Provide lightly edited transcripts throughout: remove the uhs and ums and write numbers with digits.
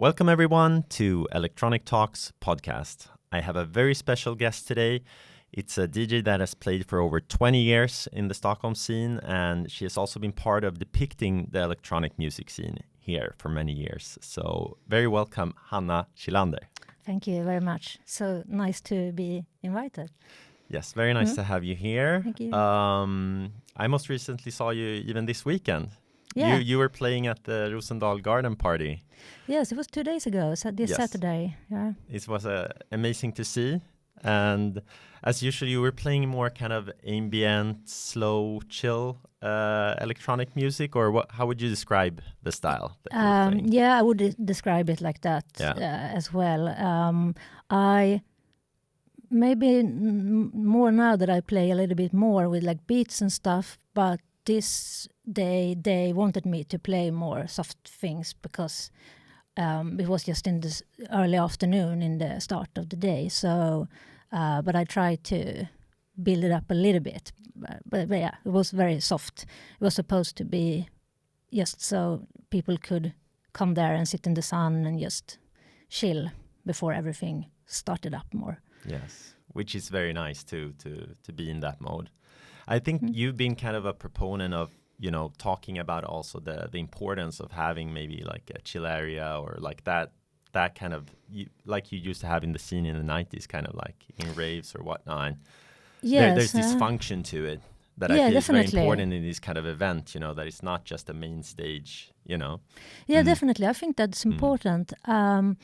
Welcome everyone to Electronic Talks podcast. I have a very special guest today. It's a DJ that has played for over 20 years in the Stockholm scene, and she has also been part of depicting the electronic music scene here for many years. So very welcome, Hanna Kihlander. Thank you very much. So nice to be invited. Yes, very nice to have you here. Thank you. I most recently saw you even this weekend. Yeah. You were playing at the Rosendal Garden Party. Yes, it was 2 days ago, this Saturday. Yeah. It was amazing to see. And as usual, you were playing more kind of ambient, slow, chill electronic music, or how would you describe the style that you were playing? Yeah, I would describe it like that as well. I maybe more now that I play a little bit more with like beats and stuff, but this day they wanted me to play more soft things because it was just in this early afternoon in the start of the day. So, but I tried to build it up a little bit. But yeah, it was very soft. It was supposed to be just so people could come there and sit in the sun and just chill before everything started up more. Yes, which is very nice to be in that mode. I think you've been kind of a proponent of, you know, talking about also the importance of having maybe like a chill area or like that kind of, like you used to have in the scene in the 90s, kind of like in raves or whatnot. Yes, there's this function to it that I feel definitely. is very important in this kind of event, you know, that it's not just a main stage, you know. Yeah, definitely. I think that's important. And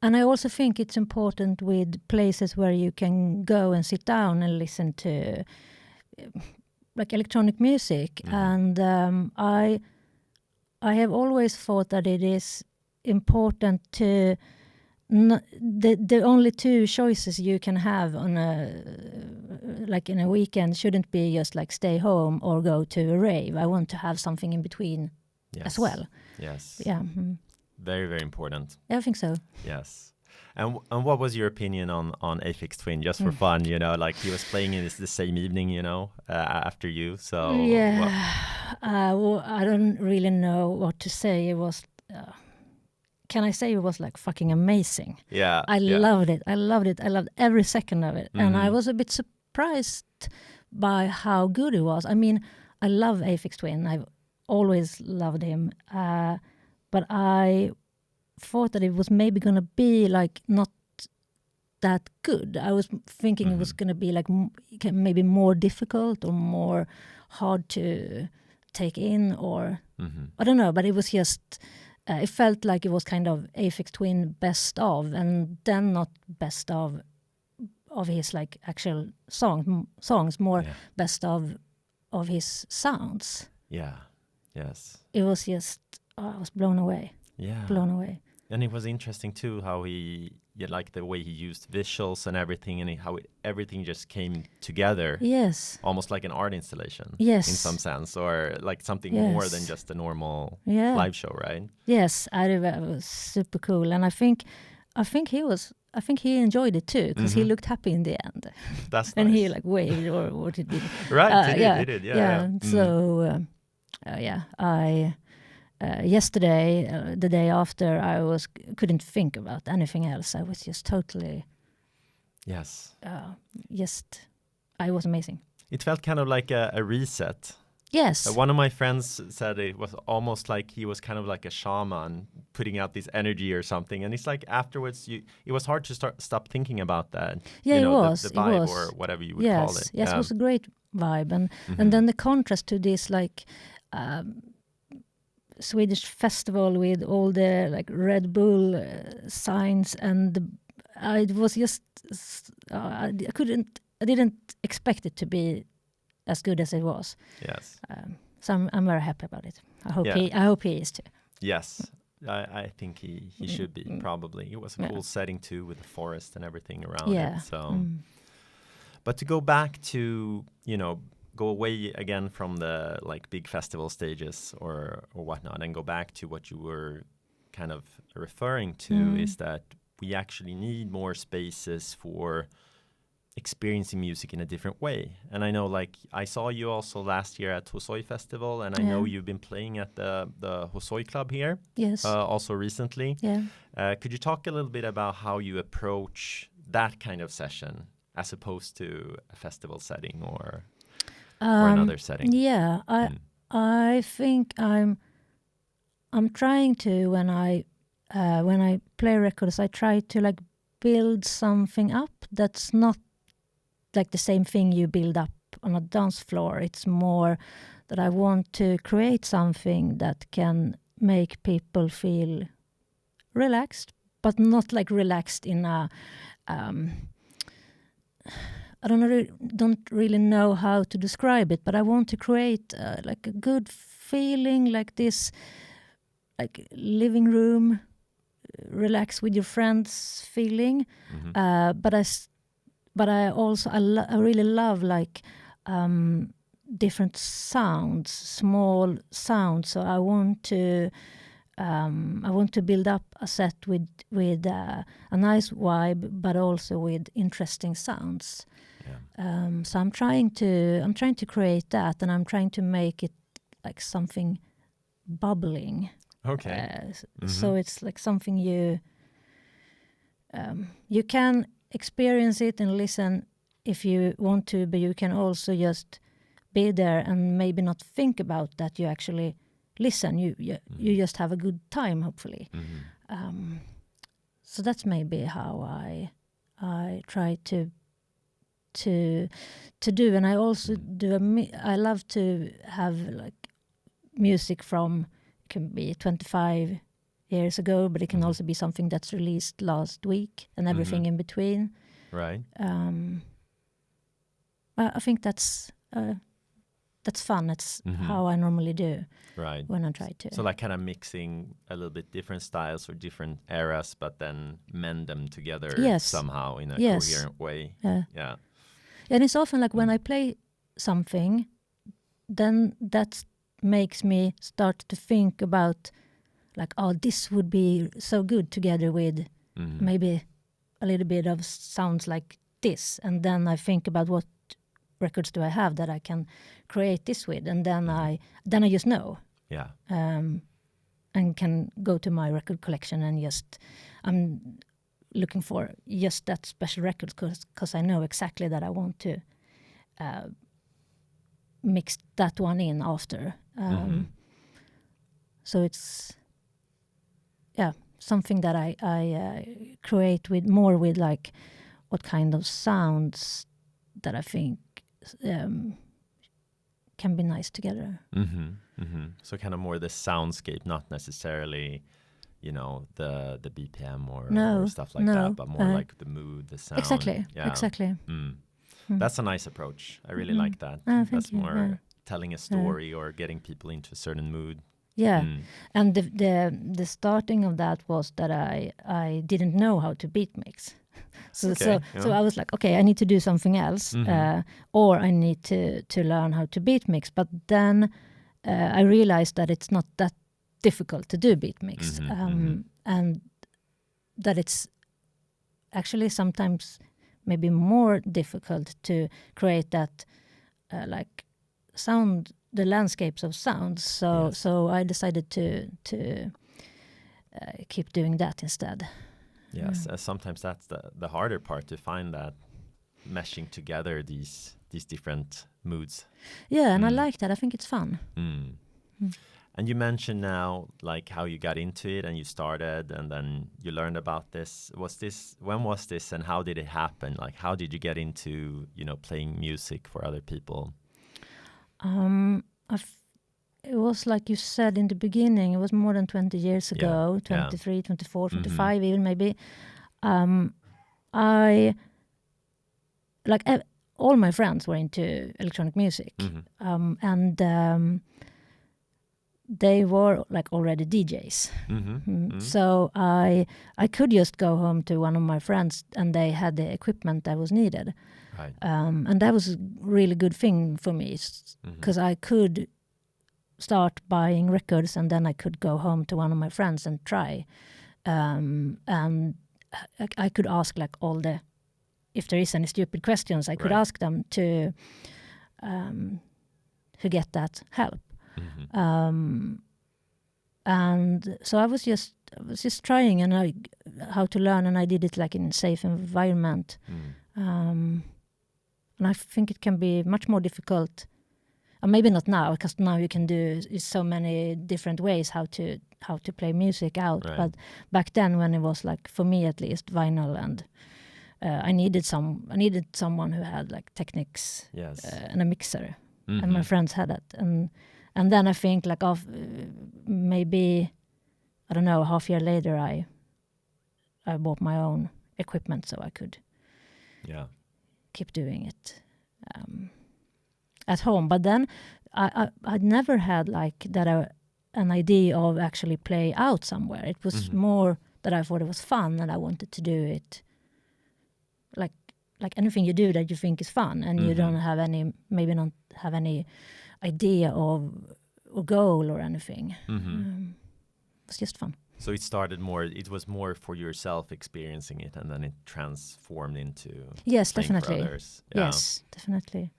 I also think it's important with places where you can go and sit down and listen to like electronic music. And I have always thought that it is important to the only two choices you can have on in a weekend shouldn't be just like stay home or go to a rave. I want to have something in between as well. Yes. Yeah. Very, very important. I think so. Yes. And what was your opinion on Aphex Twin, just for fun, you know, like he was playing in the same evening, you know, after you, so... Yeah, well, I don't really know what to say. It was, can I say it was like fucking amazing? Yeah. I loved it. I loved every second of it. And I was a bit surprised by how good it was. I mean, I love Aphex Twin. I've always loved him. But I thought that it was maybe going to be like not that good. I was thinking it was going to be like maybe more difficult or more hard to take in, or I don't know, but it was just it felt like it was kind of Aphex Twin best of, and then not best of his like actual songs more best of his sounds. Yeah. Yes. It was just I was blown away. Yeah. Blown away. And it was interesting too how he, like the way he used visuals and everything, and how everything just came together. Yes. Almost like an art installation. Yes. In some sense, or like something more than just a normal live show, right? Yes, it was super cool, and I think he enjoyed it too, because he looked happy in the end. That's and nice. he like waved or what he did. Right, he did. Yeah. So I. Yesterday, the day after, I couldn't think about anything else. I was just totally, I was amazing. It felt kind of like a reset. Yes. One of my friends said it was almost like he was kind of like a shaman putting out this energy or something. And it's like afterwards, it was hard to stop thinking about that. Yeah, you know, it was. The vibe or whatever you would call it. Yes, it was a great vibe. And then the contrast to this, like... Swedish festival with all the like Red Bull signs, and it was just I didn't expect it to be as good as it was. Yes. So I'm very happy about it. I hope he is too. Yes. I think he should be, probably. It was a cool setting too, with the forest and everything around it. So but to go back to, you know, go away again from the like big festival stages or whatnot, and go back to what you were kind of referring to, is that we actually need more spaces for experiencing music in a different way. And I know, like, I saw you also last year at Hosoi Festival, and I know you've been playing at the Hosoi Club here. Yes. Also recently. Yeah. Could you talk a little bit about how you approach that kind of session as opposed to a festival setting or another setting? Yeah, I think I'm trying to when I play records, I try to like build something up that's not like the same thing you build up on a dance floor. It's more that I want to create something that can make people feel relaxed, but not like relaxed in a I don't really know how to describe it, but I want to create like a good feeling, like this, like living room, relax with your friends feeling. But I also I really love like different sounds, small sounds. So I want to build up a set with a nice vibe, but also with interesting sounds. Yeah. So I'm trying to create that, and I'm trying to make it like something bubbling. Okay. So it's like something you can experience it and listen if you want to, but you can also just be there and maybe not think about that. You actually listen. You just have a good time, hopefully. So that's maybe how I try to do, and I also do. I love to have like music from, can be 25 years ago, but it can also be something that's released last week and everything in between. Right. I think that's fun. That's how I normally do. Right. When I try to. So like kind of mixing a little bit different styles or different eras, but then mend them together somehow in a coherent way. Yeah. And it's often like when I play something, then that makes me start to think about like, oh, this would be so good together with maybe a little bit of sounds like this. And then I think about what records do I have that I can create this with, and then I just know. Yeah. And can go to my record collection and just I'm looking for just that special record because I know exactly that I want to mix that one in after. So it's something that I create with more with like what kind of sounds that I think can be nice together. So kind of more the soundscape, not necessarily, the BPM or stuff like that, but more like the mood, the sound. Exactly. That's a nice approach. I really like that. That's more telling a story or getting people into a certain mood. Yeah, and the starting of that was that I didn't know how to beat mix. So I was like, okay, I need to do something else, or I need to learn how to beat mix. But then I realized that it's not that difficult to do beat mix, and that it's actually sometimes maybe more difficult to create that like sound, the landscapes of sounds. So I decided to keep doing that instead. Yes, sometimes that's the harder part, to find that meshing together these different moods. Yeah, and I like that. I think it's fun. And you mentioned now like how you got into it and you started and then you learned about this. When was this and how did it happen? Like how did you get into, playing music for other people? It was like you said in the beginning, it was more than 20 years ago, 23, 24, 25 even maybe. All my friends were into electronic music. And they were like already DJs. So I could just go home to one of my friends and they had the equipment that was needed. Right. And that was a really good thing for me because I could start buying records and then I could go home to one of my friends and try. And I could ask like if there is any stupid questions, I could ask them to get that help. And so I was just trying how to learn, and I did it like in a safe environment. And I think it can be much more difficult, and maybe not now, because now you can do so many different ways how to play music out. Right. But back then, when it was like, for me at least, vinyl, and I needed someone who had like techniques, yes, and a mixer, and my friends had that, and then I think like maybe, I don't know, half year later I bought my own equipment so I could keep doing it at home. But then I'd never had like that an idea of actually play out somewhere. It was more that I thought it was fun and I wanted to do it like anything you do that you think is fun, and you don't have any idea of a goal or anything. It was just fun. So it was more for yourself experiencing it, and then it transformed into definitely. For others. Yes, definitely.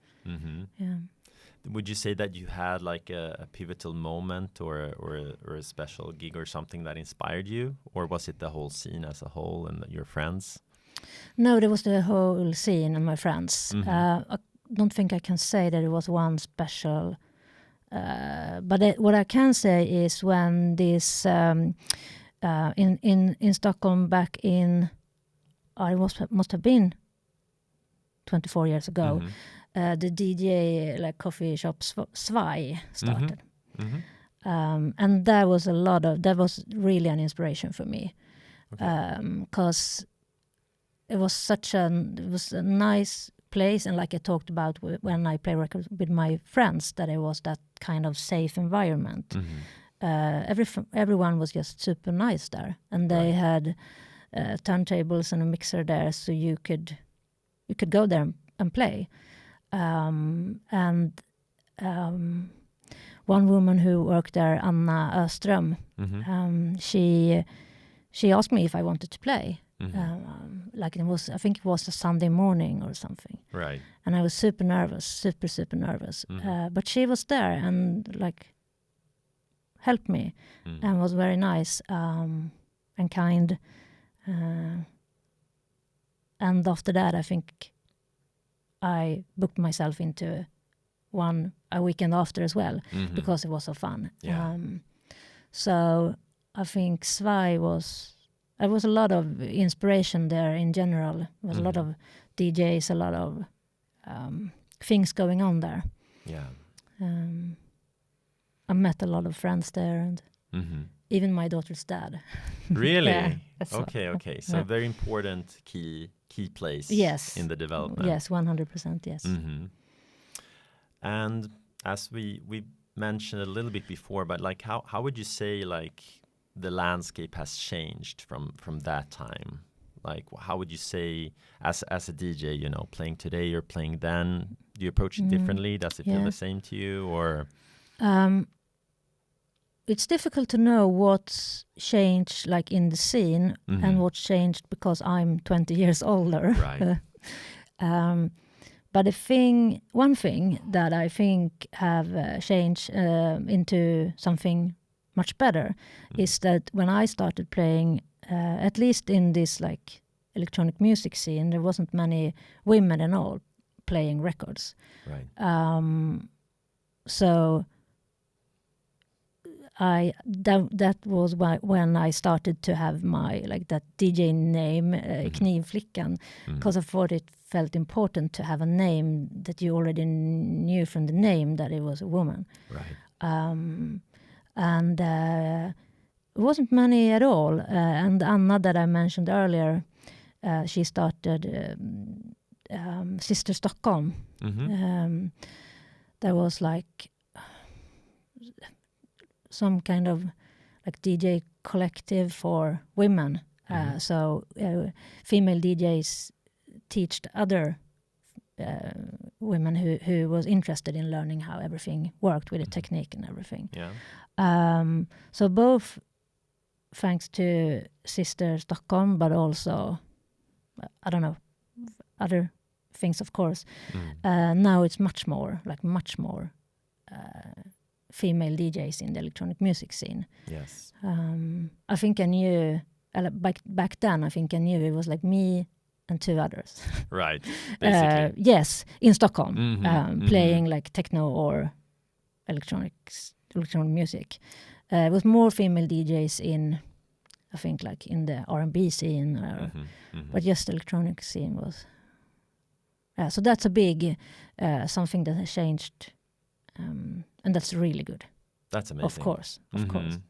Yeah. Would you say that you had like a pivotal moment or a special gig or something that inspired you, or was it the whole scene as a whole and your friends? No, there was the whole scene and my friends. I don't think I can say that it was one special. But what I can say is when this in Stockholm back in must have been 24 years ago, the DJ like coffee shop Swai started, and that was really an inspiration for me, because it was a nice place, and like I talked about when I play records with my friends, that it was that kind of safe environment. Everyone was just super nice there, and they had turntables and a mixer there, so you could go there and play. And one woman who worked there, Hanna Öström, she asked me if I wanted to play. Like I think it was a Sunday morning or something. Right. And I was super nervous. But she was there and like helped me and was very nice and kind. And after that, I think I booked myself into a weekend after as well, because it was so fun. Yeah. So I think Svai there was a lot of inspiration there in general. There was a lot of DJs, a lot of things going on there. Yeah. I met a lot of friends there, and even my daughter's dad. Really? Yeah, okay. So a very important key place in the development. Yes, 100%, yes. And as we mentioned a little bit before, but like how would you say like the landscape has changed from that time? Like how would you say as a DJ, playing today or playing then, do you approach it differently? Does it feel the same to you, or? It's difficult to know what's changed like in the scene and what's changed because I'm 20 years older. Right. But one thing that I think have changed into something much better is that when I started playing, at least in this like electronic music scene, there wasn't many women at all playing records. Right. So that was when I started to have my like that DJ name, Knivflickan, because I thought it felt important to have a name that you already knew from the name that it was a woman. Right. And it wasn't many at all. And Anna that I mentioned earlier, she started Sister Stockholm. There was like some kind of like DJ collective for women. So female DJs taught other women who was interested in learning how everything worked with the technique and everything. Yeah. So both thanks to Sister Stockholm, but also, I don't know, other things, of course. Now it's much more female DJs in the electronic music scene. Yes. I think I knew back then. I think I knew it was like me and 2 others. Right. Basically. Yes, in Stockholm, playing like techno or electronic music. It was more female DJs in, I think, like in the R&B scene, but just the electronic scene was. So that's a big something that has changed, and that's really good. That's amazing. Of course,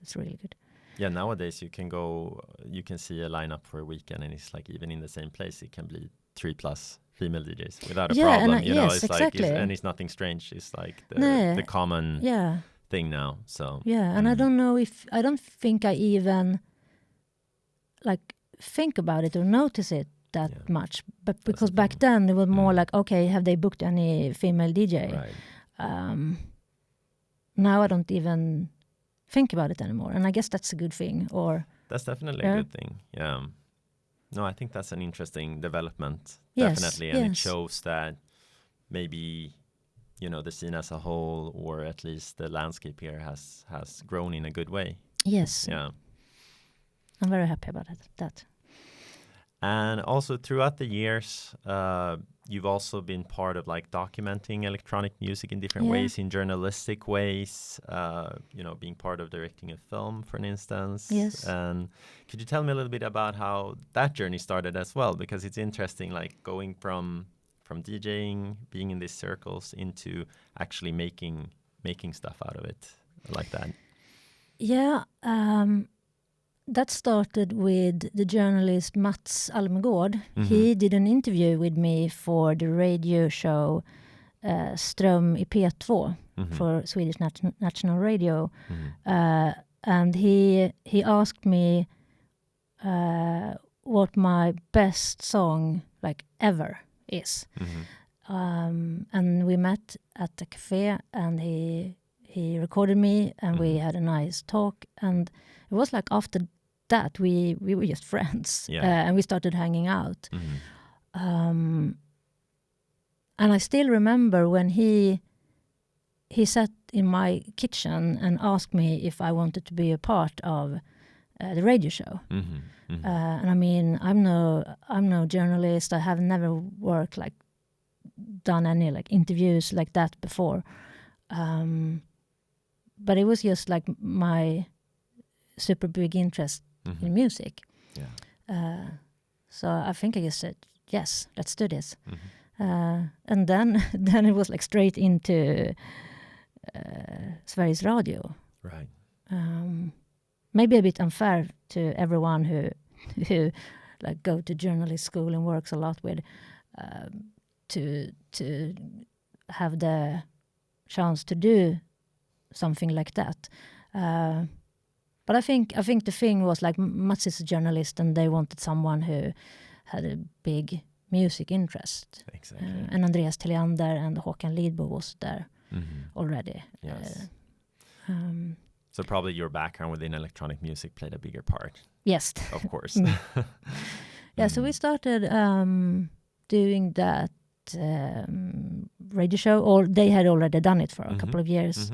it's really good. Yeah, nowadays you can see a lineup for a weekend, and it's like even in the same place, it can be 3+ female DJs without a problem. It's exactly. like, and it's nothing strange. It's like the common thing now. So and I don't think I even like think about it or notice it that much. But because back then it was more like, okay, have they booked any female DJ? Right. Now I don't even think about it anymore, and I guess that's a good thing. Or that's definitely a good thing. Yeah. No, I think that's an interesting development. Definitely, and it shows that maybe the scene as a whole, or at least the landscape here, has grown in a good way. Yes. Yeah. I'm very happy about that. And also throughout the years, you've also been part of like documenting electronic music in different ways, in journalistic ways, being part of directing a film, for instance. Yes. And could you tell me a little bit about how that journey started as well? Because it's interesting, like going from DJing, being in these circles, into actually making stuff out of it like that. Yeah. That started with the journalist Mats Almegård. He did an interview with me for the radio show Ström i P2 for Swedish National Radio. And he asked me what my best song like ever is. And we met at the cafe, and he recorded me, and we had a nice talk, and it was like after that we were just friends, and we started hanging out. And I still remember when he sat in my kitchen and asked me if I wanted to be a part of the radio show. And I mean, I'm no journalist. I have never done any like interviews like that before. But it was just like my super big interest in music. So I think I just said, yes, let's do this. And then it was like straight into Sveriges Radio. Right. Maybe a bit unfair to everyone who like go to journalist school and works a lot with to have the chance to do something like that. But I think the thing was like Mats is a journalist, and they wanted someone who had a big music interest. Exactly. And Andreas Kihlander and Håkan Lidbo was there already. Yes. So probably your background within electronic music played a bigger part. Yes. Of course. So we started doing that radio show, or they had already done it for a couple of years.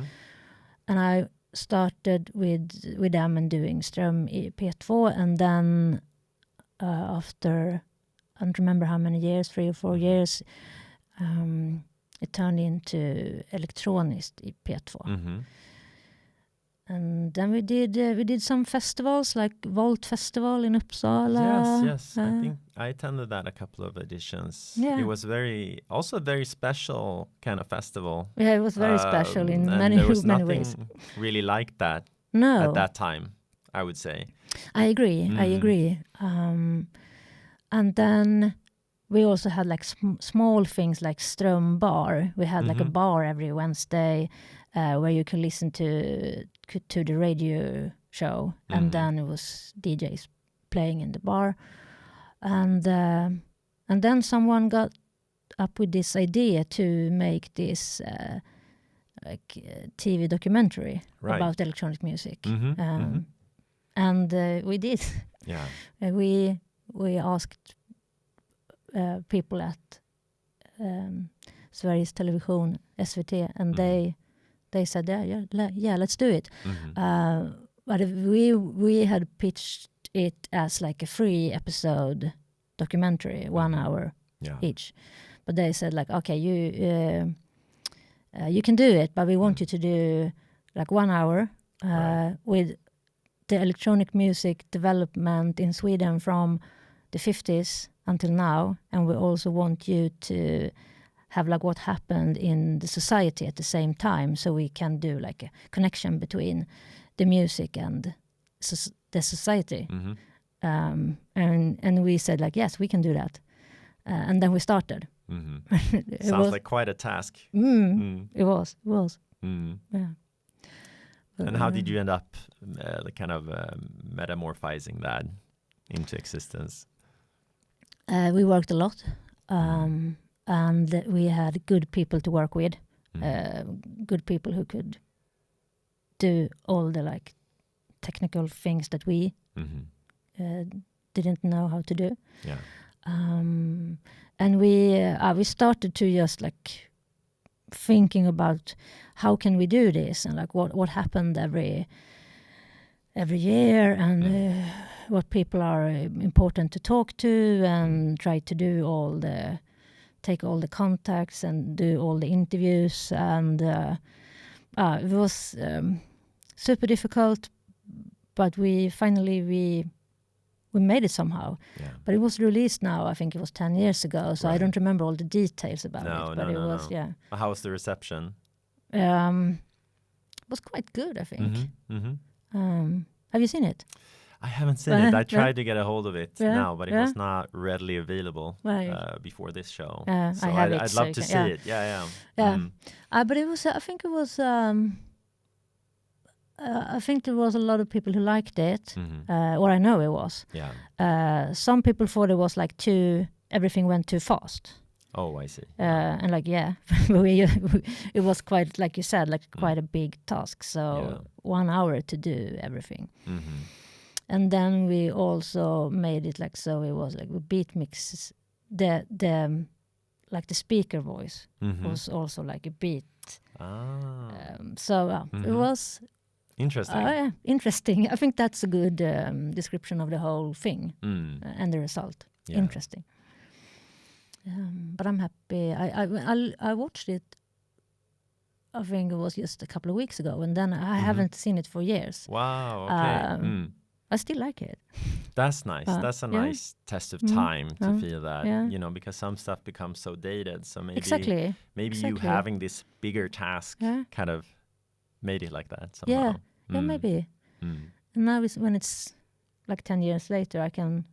And I started with them and doing Ström i P2, and then after, I don't remember how many years, 3 or 4 years, it turned into Elektroniskt i P2. And then we did some festivals, like Volt Festival in Uppsala. Yes. I think I attended that a couple of editions. Yeah. It was very special kind of festival. Yeah, it was very special in many ways. Really like that at that time, I would say. I agree. And then we also had like small things like Ström Bar. We had like a bar every Wednesday where you could listen to the radio show, and then it was DJs playing in the bar, and then someone got up with this idea to make this TV documentary about electronic music, and we did. Yeah, we asked people at Sveriges Television, SVT, and they said, yeah, let's do it. But if we had pitched it as like a 3 episode documentary, 1 hour each. But they said like, okay, you can do it, but we want you to do like 1 hour with the electronic music development in Sweden from the 50s until now, and we also want you to have like what happened in the society at the same time, so we can do like a connection between the music and the society. And we said like, yes, we can do that, and then we started. Sounds like quite a task. It was. Yeah. And how did you end up kind of metamorphizing that into existence? We worked a lot, and we had good people to work with, good people who could do all the like technical things that we didn't know how to do. Yeah. And we started to just like thinking about how can we do this, and like what happened every year, and what people are important to talk to, and try to do take all the contacts and do all the interviews, and it was super difficult, but we finally made it somehow. Yeah. But it was released now, I think it was 10 years ago, so I don't remember all the details about it. But it was, yeah. How was the reception? It was quite good, I think. Have you seen it? I haven't seen it. I tried to get a hold of it now, but it was not readily available before this show. So I'd love to see it. Yeah. But it was, I think it was... I think there was a lot of people who liked it, or I know it was. Yeah. Some people thought it was like everything went too fast. Oh, I see. And like, it was quite, like you said, like quite a big task. So 1 hour to do everything. And then we also made it like, so it was like we beat mix the like the speaker voice was also like a beat. It was interesting. Interesting. I think that's a good description of the whole thing and the result. Yeah. Interesting. But I'm happy. I watched it. I think it was just a couple of weeks ago, and then I haven't seen it for years. Wow. Okay. I still like it. That's nice. That's a nice test of time to feel that, because some stuff becomes so dated. So maybe you having this bigger task kind of made it like that somehow. Yeah, maybe. And now when it's like 10 years later, I can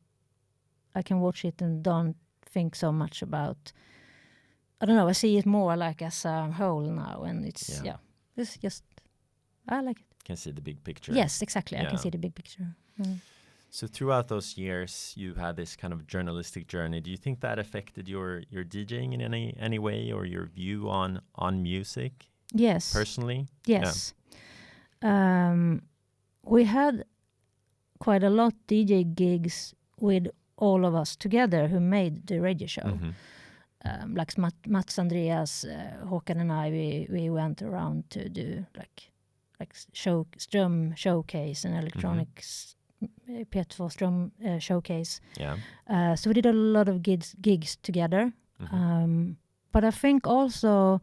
watch it and don't think so much about. I don't know. I see it more like as a whole now, and it's it's just I like it. Can see the big picture. Yes, exactly. I can see the big picture. So throughout those years, you've had this kind of journalistic journey. Do you think that affected your DJing in any way, or your view on music? Yes. Personally? Yes. Yeah. We had quite a lot DJ gigs with all of us together who made the radio show. Like Mats, Andreas, Håkan and I, we went around to do like Strum showcase and electronics, P2 Strum showcase. Yeah. So we did a lot of gigs together. But I think also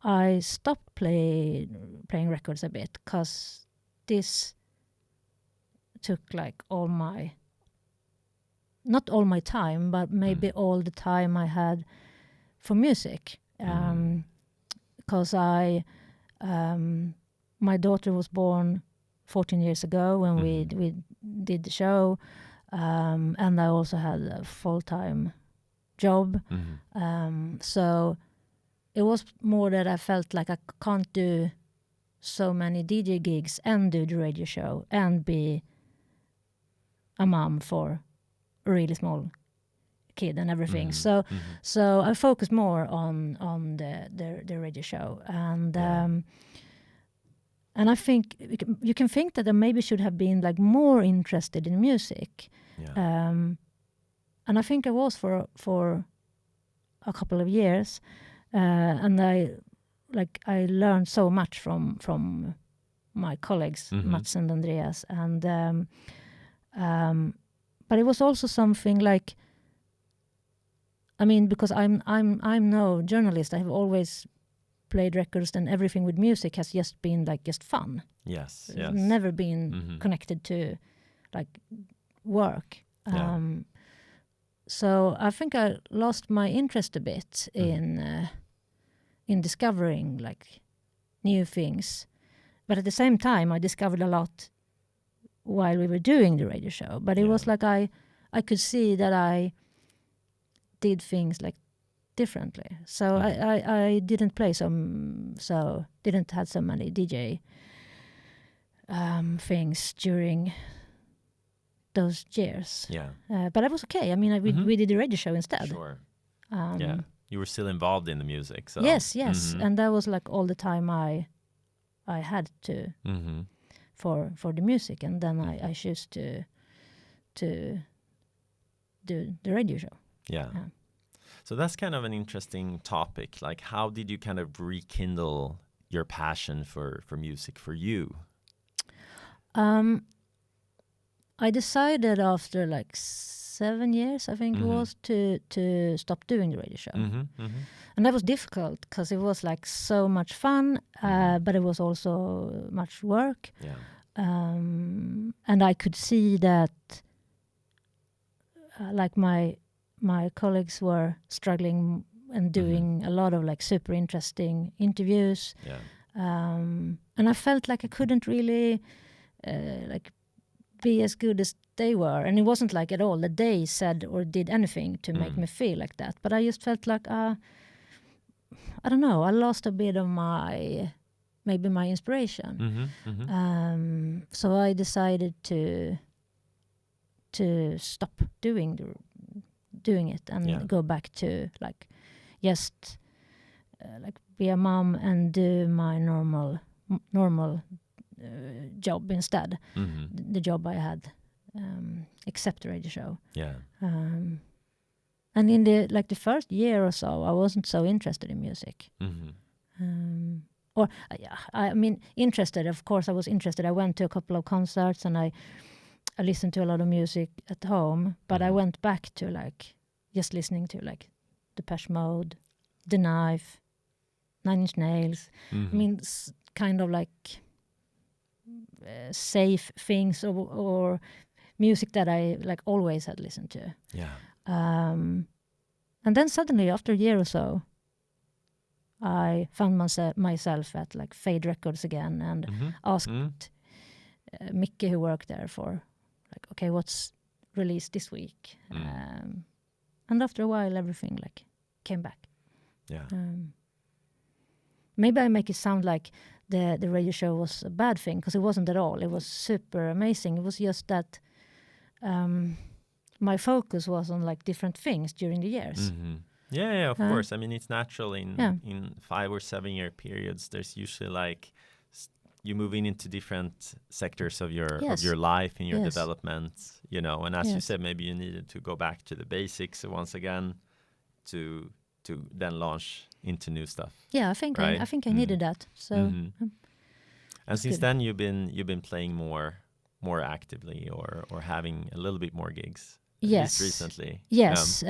I stopped playing records a bit, because this took like not all my time, but maybe all the time I had for music. Because my daughter was born 14 years ago when we did the show, and I also had a full-time job. So it was more that I felt like I can't do so many DJ gigs and do the radio show and be a mom for a really small kid and everything. So I focused more on the radio show, and I think you can think that I maybe should have been like more interested in music, and I think I was for a couple of years, and I like I learned so much from my colleagues, Mats and Andreas, and but it was also something like, I mean, because I'm no journalist. I have always played records, and everything with music has just been like just fun. Yes. It's never been connected to like work. So I think I lost my interest a bit in discovering like new things. But at the same time, I discovered a lot while we were doing the radio show. But it was like I could see that I did things like differently. So I didn't play didn't have so many DJ things during those years. Yeah. But I was okay. I mean, we did the radio show instead. Sure. You were still involved in the music. So. Yes. And that was like all the time I had to for the music, and then I chose to do the radio show. Yeah. So that's kind of an interesting topic. Like, how did you kind of rekindle your passion for music for you? I decided after like 7 years, I think it was, to stop doing the radio show. And that was difficult because it was like so much fun, but it was also much work. Yeah. And I could see that like my colleagues were struggling and doing a lot of like super interesting interviews. Yeah. And I felt like I couldn't really like be as good as they were, and it wasn't like at all that they said or did anything to make me feel like that, but I just felt like I don't know, I lost a bit of my inspiration. So I decided to stop doing it and go back to like just like be a mom and do my normal job instead. The job I had, except the radio show. Yeah. And in the first year or so, I wasn't so interested in music. I mean, interested. Of course, I was interested. I went to a couple of concerts and I listened to a lot of music at home. But I went back to like just listening to like Depeche Mode, The Knife, Nine Inch Nails. I mean, kind of like safe things or music that I like always had listened to. Yeah. And then suddenly after a year or so, I found myself at like Fade Records again and asked Mickey, who worked there, for like, okay, what's released this week? And after a while, everything like came back. Yeah. Maybe I make it sound like the radio show was a bad thing, because it wasn't at all. It was super amazing. It was just that my focus was on like different things during the years. Yeah, of course. I mean, it's natural in 5 or 7 year periods. There's usually like you moving into different sectors of your life and your development, you know. And as you said, maybe you needed to go back to the basics once again to then launch into new stuff. Yeah, I think I needed that. So and since then you've been playing more actively or having a little bit more gigs. At least recently. Yes.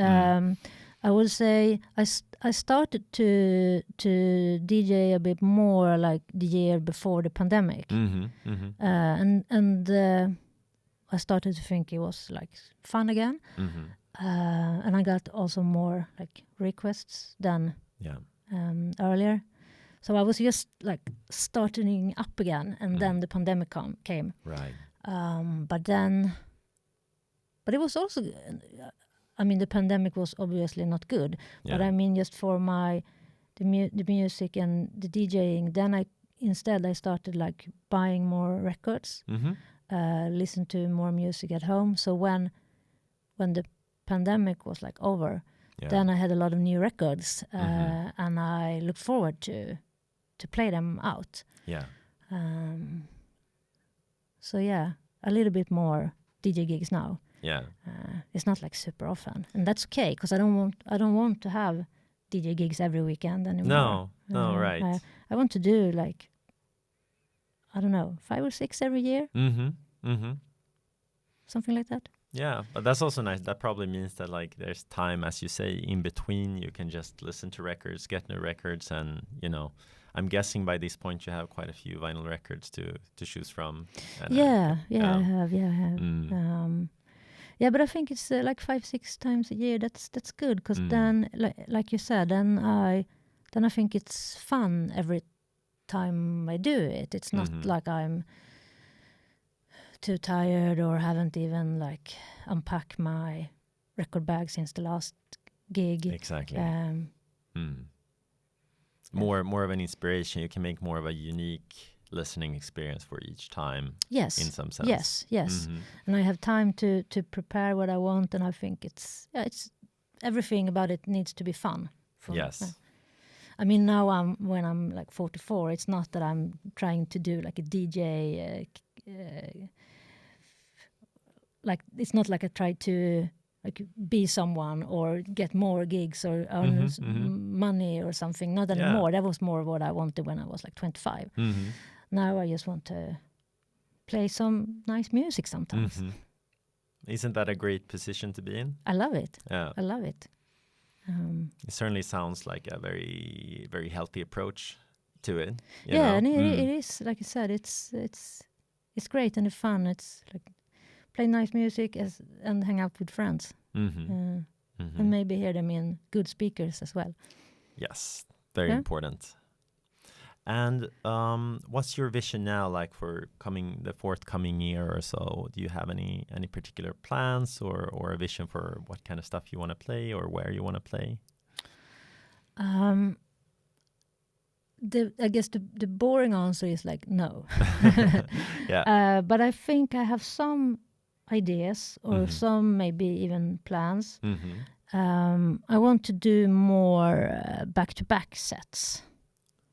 I would say I started to DJ a bit more like the year before the pandemic. And I started to think it was like fun again. And I got also more like requests than earlier. So I was just like starting up again, and then the pandemic came. Right. But it was also, I mean, the pandemic was obviously not good. But I mean, just for the music and the DJing, then I started like buying more records, listen to more music at home. So when the pandemic was like over, then I had a lot of new records, and I looked forward to play them out. Yeah. So a little bit more DJ gigs now. Yeah. It's not like super often, and that's okay, because I don't want to have DJ gigs every weekend anymore. No, right. I want to do like, I don't know, 5 or 6 every year. Something like that. Yeah, but that's also nice. That probably means that like there's time, as you say, in between. You can just listen to records, get new records, and I'm guessing by this point you have quite a few vinyl records to choose from. And, I have. Yeah, but I think it's like 5-6 times a year. That's good, because then, like you said, then I think it's fun every time I do it. It's not like I'm too tired or haven't even like unpacked my record bag since the last gig. Exactly. More of an inspiration. You can make more of a unique listening experience for each time. Yes. In some sense. Yes. And I have time to prepare what I want, and I think it's everything about it needs to be fun. Yes. I mean, now when I'm like 44, it's not that I'm trying to do like a DJ. Like it's not like I try to like be someone or get more gigs or earn money or something. Not anymore. That was more what I wanted when I was like 25. Now I just want to play some nice music sometimes. Isn't that a great position to be in? I love it. Yeah. I love it. It certainly sounds like a very, very healthy approach to it. And it is, like I said, it's great and it's fun. It's like play nice music and hang out with friends. And maybe hear them in good speakers as well. Yes, very important. And what's your vision now, like for the forthcoming year or so? Do you have any particular plans or a vision for what kind of stuff you want to play or where you want to play? I guess the boring answer is like no. Yeah. But I think I have some ideas or some maybe even plans. I want to do more back-to-back sets.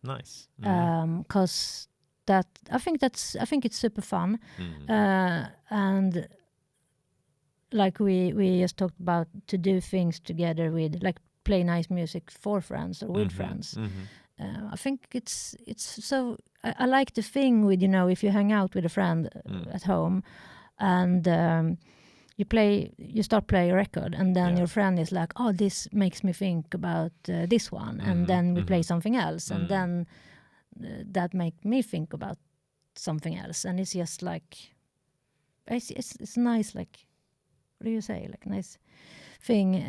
Nice. Because that I think it's super fun. And like we just talked about, to do things together with, like play nice music for friends or with friends. I think it's so I like the thing with, if you hang out with a friend at home and you start playing a record, and then your friend is like, oh, this makes me think about this one, and then we play something else, and then that make me think about something else, and it's just like it's nice, like, what do you say, like nice thing.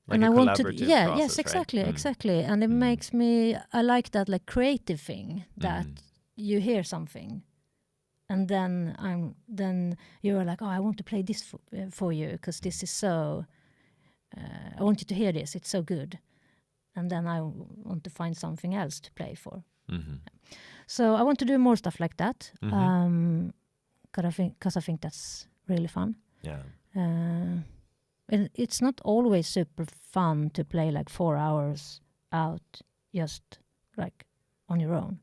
Like and a I want to, process, yes, exactly, right? exactly, and it makes me. I like that, like creative thing that you hear something, and then you're like, oh, I want to play this for you because this is so. I want you to hear this. It's so good, and then I want to find something else to play for. So I want to do more stuff like that. Because I think that's really fun. Yeah. And it's not always super fun to play like 4 hours out just like on your own.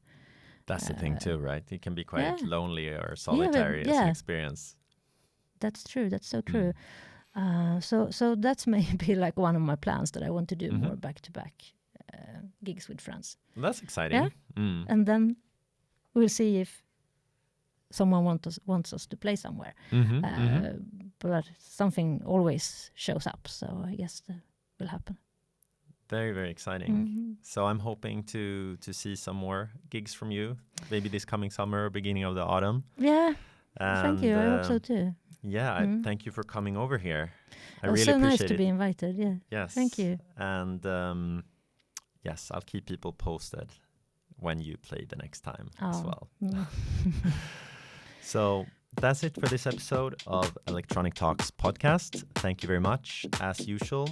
That's the thing too, right? It can be quite lonely or solitary as an experience. That's true. That's so true. So that's maybe like one of my plans, that I want to do more back-to-back gigs with friends. Well, that's exciting. Yeah? And then we'll see if someone wants us to play somewhere. But something always shows up, so I guess that will happen. Very, very exciting. So I'm hoping to see some more gigs from you, maybe this coming summer or beginning of the autumn. Yeah, thank you. I hope so too. Yeah, thank you for coming over here. I really appreciate it. It was so nice to be invited. Yeah. Yes. Thank you. And yes, I'll keep people posted when you play the next time as well. So that's it for this episode of Electronic Talks podcast. Thank you very much. As usual,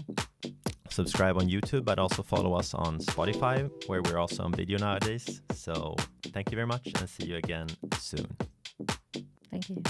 subscribe on YouTube, but also follow us on Spotify, where we're also on video nowadays. So thank you very much, and see you again soon. Thank you.